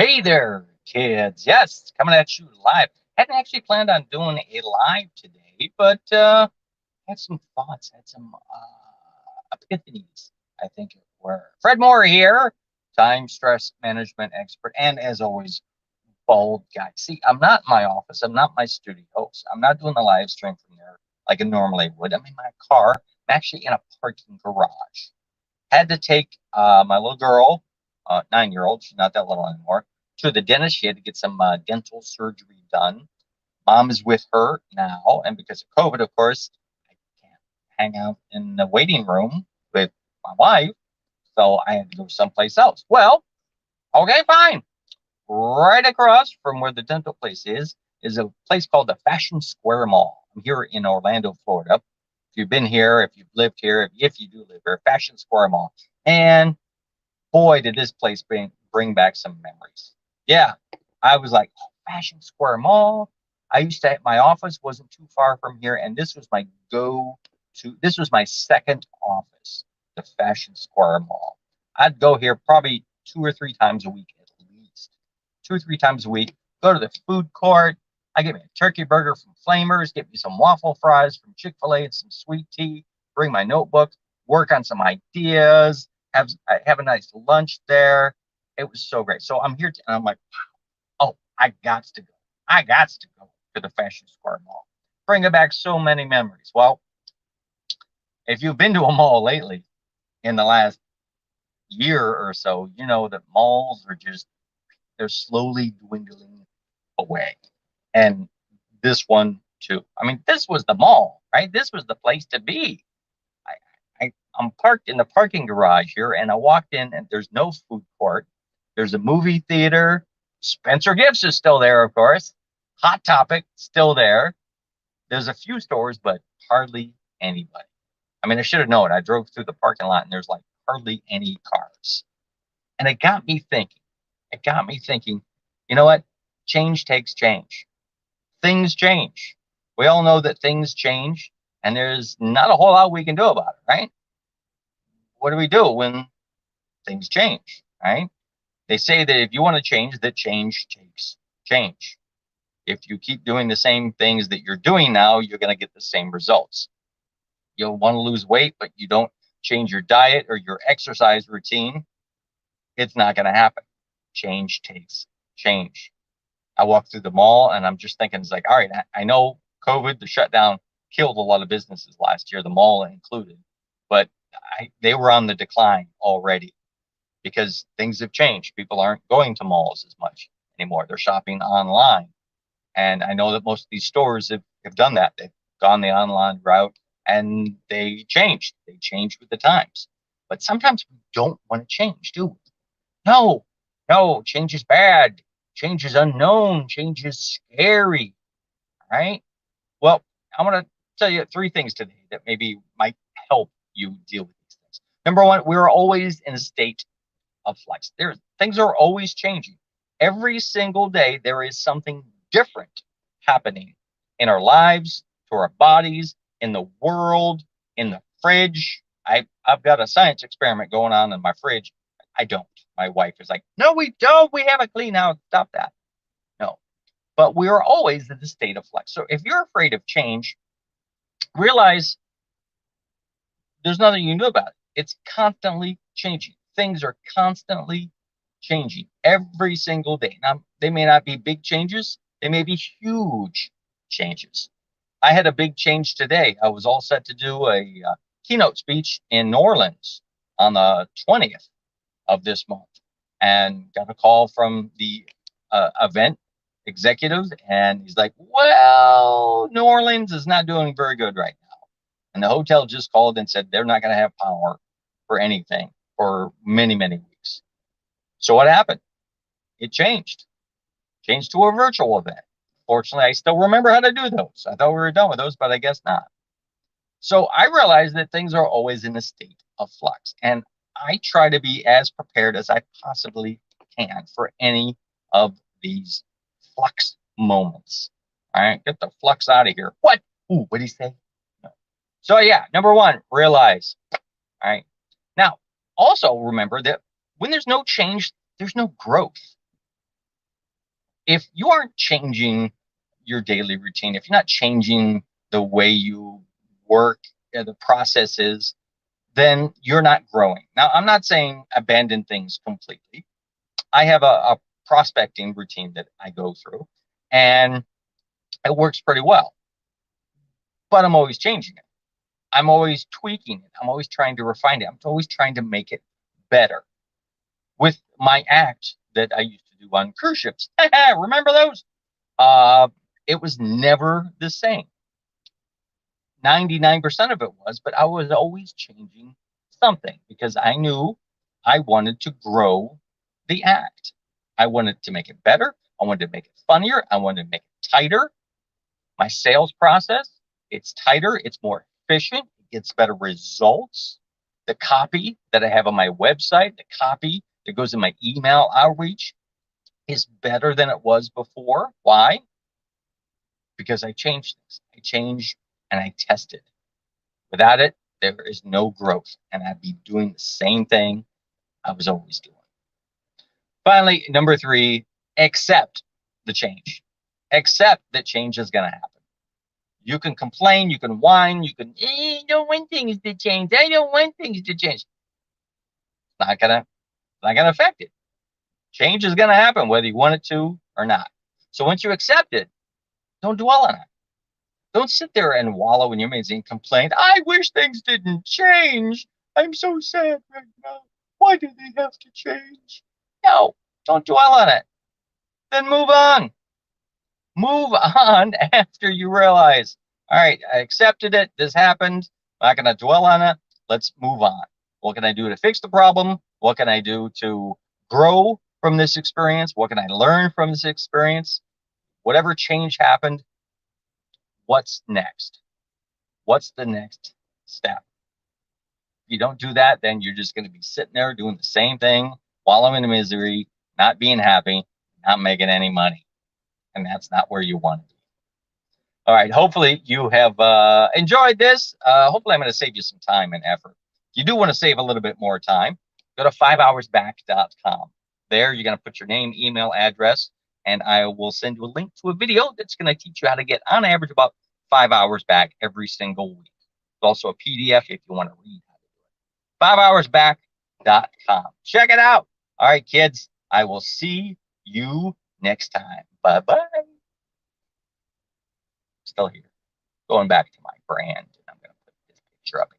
Hey there, kids. Yes, coming at you live. Hadn't actually planned on doing a live today, but had some thoughts, had some epiphanies, I think it were. Fred Moore here, time stress management expert, and as always, bald guy. See, I'm not in my office. I'm not my studio. So I'm not doing the live stream from there like I normally would. I'm in my car. I'm actually in a parking garage. Had to take my little girl, 9-year-old, she's not that little anymore, to the dentist. She had to get some dental surgery done. Mom is with her now, and because of COVID, of course, I can't hang out in the waiting room with my wife, so I had to go someplace else. Well, okay, fine. Right across from where the dental place is a place called the Fashion Square Mall. I'm here in Orlando, Florida. If you've been here, if you've lived here, if you do live here, Fashion Square Mall. And boy, did this place bring back some memories. Yeah, I was like, oh, Fashion Square Mall. I used to, my office wasn't too far from here, and this was my this was my second office, the Fashion Square Mall. I'd go here probably 2 or 3 times a week at least. 2 or 3 times a week, go to the food court. I get me a turkey burger from Flamers, get me some waffle fries from Chick-fil-A and some sweet tea, bring my notebook, work on some ideas, have a nice lunch there. It was so great. So I'm here and I'm like, oh, I got to go. I got to go to the Fashion Square Mall. Bringing back so many memories. Well, if you've been to a mall lately in the last year or so, you know that malls are just they're slowly dwindling away. And this one too. I mean, this was the mall, right? This was the place to be. I'm parked in the parking garage here, and I walked in, and there's no food court. There's a movie theater. Spencer Gifts is still there, of course. Hot Topic still there. There's a few stores, but hardly anybody. I mean, I should have known. I drove through the parking lot, and there's like hardly any cars. And it got me thinking. It got me thinking. You know what? Change takes change. Things change. We all know that things change, and there's not a whole lot we can do about it, right? What do we do when things change, right? They say that if you want to change, that change takes change. If you keep doing the same things that you're doing now, you're going to get the same results. You'll want to lose weight, but you don't change your diet or your exercise routine, it's not going to happen. Change takes change. I walk through the mall and I'm just thinking, it's like, all right, I know COVID, the shutdown killed a lot of businesses last year, the mall included, but they were on the decline already because things have changed. People aren't going to malls as much anymore. They're shopping online. And I know that most of these stores have done that. They've gone the online route and they changed. They changed with the times. But sometimes we don't want to change, do we? No, no, change is bad. Change is unknown. Change is scary, right? Well, I'm going to tell you 3 things today that maybe might help you deal with these things. Number one, we're always in a state of flux. Things are always changing. Every single day, there is something different happening in our lives, to our bodies, in the world, in the fridge. I've got a science experiment going on in my fridge. I don't. My wife is like, no, we don't. We have a clean out. Stop that. No. But we are always in the state of flux. So if you're afraid of change, realize there's nothing you can do about it. It's constantly changing. Things are constantly changing every single day. Now, they may not be big changes, they may be huge changes. I had a big change today. I was all set to do a keynote speech in New Orleans on the 20th of this month and got a call from the event executive, and he's like, well, New Orleans is not doing very good right now. And the hotel just called and said they're not going to have power for anything for many, many weeks. So what happened? It changed to a virtual event. Fortunately, I still remember how to do those. I thought we were done with those, but I guess not. So I realized that things are always in a state of flux. And I try to be as prepared as I possibly can for any of these flux moments. All right, get the flux out of here. What? Ooh, what did he say? No. So yeah, number one, realize. All right. Now, also remember that when there's no change, there's no growth. if you aren't changing your daily routine, if you're not changing the way you work, the processes, then you're not growing. Now, I'm not saying abandon things completely. I have a prospecting routine that I go through, and it works pretty well, but I'm always changing it. I'm always tweaking it. I'm always trying to refine it. I'm always trying to make it better. With my act that I used to do on cruise ships, remember those? Uh, it was never the same. 99% of it was, but I was always changing something because I knew I wanted to grow the act. I wanted to make it better. I wanted to make it funnier. I wanted to make it tighter. My sales process, it's tighter, it's more efficient, it gets better results. The copy that I have on my website, the copy that goes in my email outreach is better than it was before. Why? Because I changed things. I changed and I tested. Without it, there is no growth. And I'd be doing the same thing I was always doing. Finally, number three, accept the change. Accept that change is going to happen. You can complain, you can whine, you can, I don't want things to change. I don't want things to change. It's not gonna affect it. Change is gonna happen whether you want it to or not. So once you accept it, don't dwell on it. Don't sit there and wallow in your maze and complain. I wish things didn't change. I'm so sad right now. Why do they have to change? No, don't dwell on it. Then move on. Move on after you realize, all right, I accepted it. This happened. I'm not going to dwell on it. Let's move on. What can I do to fix the problem? What can I do to grow from this experience? What can I learn from this experience? Whatever change happened, what's next? What's the next step? If you don't do that, then you're just going to be sitting there doing the same thing, wallowing in misery, not being happy, not making any money. And that's not where you want to be. All right. Hopefully you have enjoyed this. Hopefully I'm going to save you some time and effort. If you do want to save a little bit more time, go to 5hoursback.com. There you're going to put your name, email, address, and I will send you a link to a video that's going to teach you how to get, on average, about 5 hours back every single week. There's also a PDF if you want to read how to do it. 5hoursback.com. Check it out. All right, kids. I will see you next time. Bye-bye. Still here. Going back to my brand, and I'm going to put this picture up